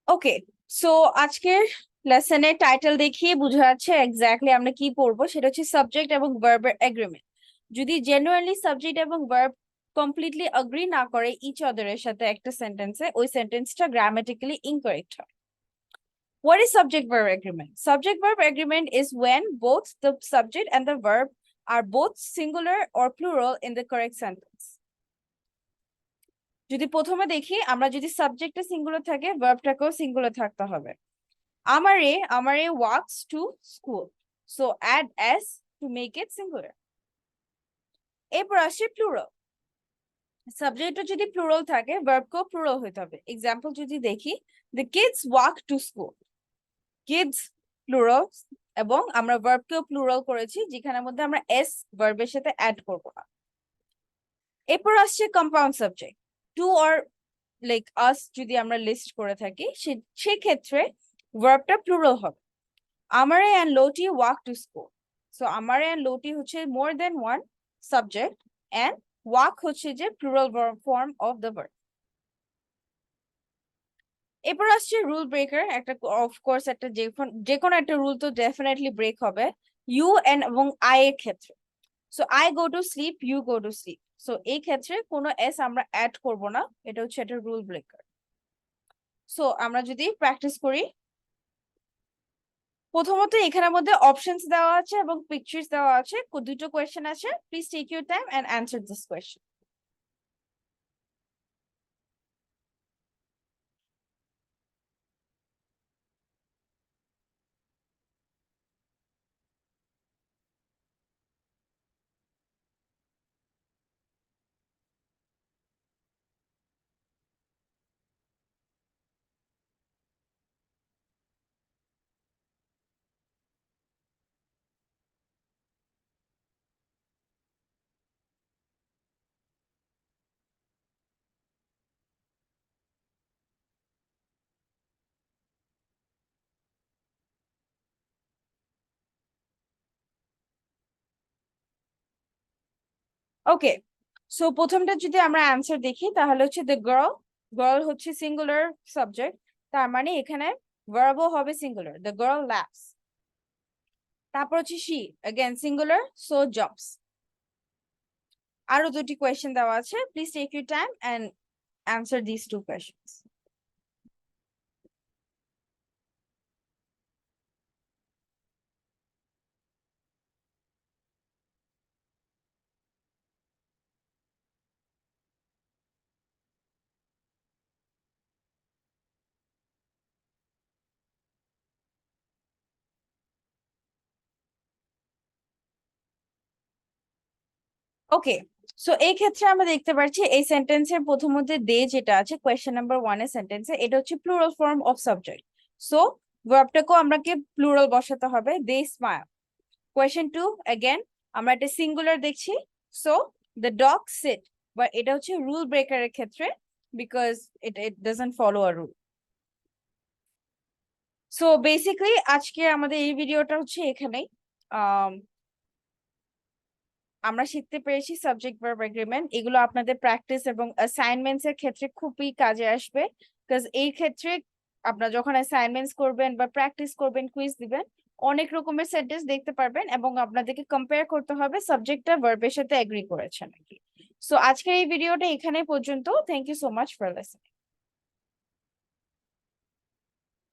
ওকে, so আজকের লেসনের title দেখিয়ে বোঝা যাচ্ছে এক্স্যাক্টলি আমরা কি পড়বো। সেটা হচ্ছে সাবজেক্ট এবং ভার্বের এগ্রিমেন্ট। যদি জেনুইনলি সাবজেক্ট এবং ভার্ব কমপ্লিটলি এগ্রি না করে ইচ আদারের সাথে একটা সেন্টেন্সে, ওই সেন্টেন্সটা গ্রামাটিক্যালি ইনকারেক্ট হয়। What is subject verb agreement? Subject verb agreement is when both the subject and the verb are both singular or plural in the correct sentence. যদি প্রথমে দেখি, আমরা যদি সাবজেক্টে সিঙ্গুলার থাকে, ভার্বটাকেও সিঙ্গুলার থাকতে হবে। আমারে walks to school, so add s to make it singular. এরপর আসে প্লুরাল। সাবজেক্টও যদি প্লুরাল থাকে, ভার্বকেও প্লুরাল হইতে হবে। এক্সাম্পল যদি দেখি, the kids walk to school, kids plural, এবং আমরা ভার্বকেও প্লুরাল করেছি, যেখানের মধ্যে আমরা s ভার্বের সাথে অ্যাড করব না। এরপর আসছে compound subject, two or like us যদি আমরা লিস্ট করে থাকি, সেক্ষেত্রে ভার্বটা প্লুরাল হবে। Amare and Loti walk to school. So Amare and Loti হচ্ছে more than one subject, and walk হচ্ছে যে plural form of the verb. এরপর আসছে রুল ব্রেকার। একটা অফকোর্স একটা যে কোনো একটা রুল তো ডেফিনেটলি ব্রেক হবে ইউ এন্ড এবং আই এর ক্ষেত্রে। So I go to sleep, you go to sleep, so এই ক্ষেত্রে কোনো এস আমরা অ্যাড করব না। এটা হচ্ছে একটা রুল ব্রেকার। সো আমরা যদি প্র্যাকটিস করি, প্রথমত এখানের মধ্যে অপশনস দেওয়া আছে এবং পিকচার্স দেওয়া আছে, দুটো কোয়েশ্চেন আছে। Please take your time and answer this question. Okay, so প্রথমটা যদি আমরা অ্যান্সার দেখি, তাহলে হচ্ছে দ্য গার্ল। গার্ল হচ্ছে সিঙ্গুলার সাবজেক্ট, তার মানে এখানে ভার্বও হবে সিঙ্গুলার, দ্য গার্ল ল্যাপস। তারপর হচ্ছে she, again singular, so jumps. আরো দুটি কোয়েশ্চেন দেওয়া আছে, please take your time and answer this two questions. Okay, so এই ক্ষেত্রে আমরা দেখতে পাচ্ছি এই সেন্টেন্সের প্রথমত দে যেটা আছে কোয়েশ্চেন নাম্বার 1 এর সেন্টেন্সে, এটা হচ্ছে plural form of subject. So ভার্বটাকেও আমাকে প্লুরাল বসাতে হবে, দে স্মাইল। কোয়েশ্চেন 2, अगेन আমরা একটা সিঙ্গুলার দেখছি, so the dog sit, but এটা হচ্ছে রুল ব্রেকারের ক্ষেত্রে, because it doesn't follow a rule. So basically আজকে আমাদের এই ভিডিওটা হচ্ছে এখানেই। আমরা শিখতে পেরেছি সাবজেক্ট ভার্ব এগ্রিমেন্ট। এগুলো আপনাদের প্র্যাকটিস এবং অ্যাসাইনমেন্টস এর ক্ষেত্রে খুবই কাজে আসবে, বিকজ এই ক্ষেত্রে আপনারা যখন অ্যাসাইনমেন্টস করবেন বা প্র্যাকটিস করবেন, কুইজ দিবেন, অনেক রকমের সেন্টেন্স দেখতে পারবেন এবং আপনাদেরকে কম্পেয়ার করতে হবে সাবজেক্টটা ভার্বের সাথে এগ্রি করেছে নাকি। সো আজকের এই ভিডিওটা এখানে পর্যন্ত। Thank you so much for listening.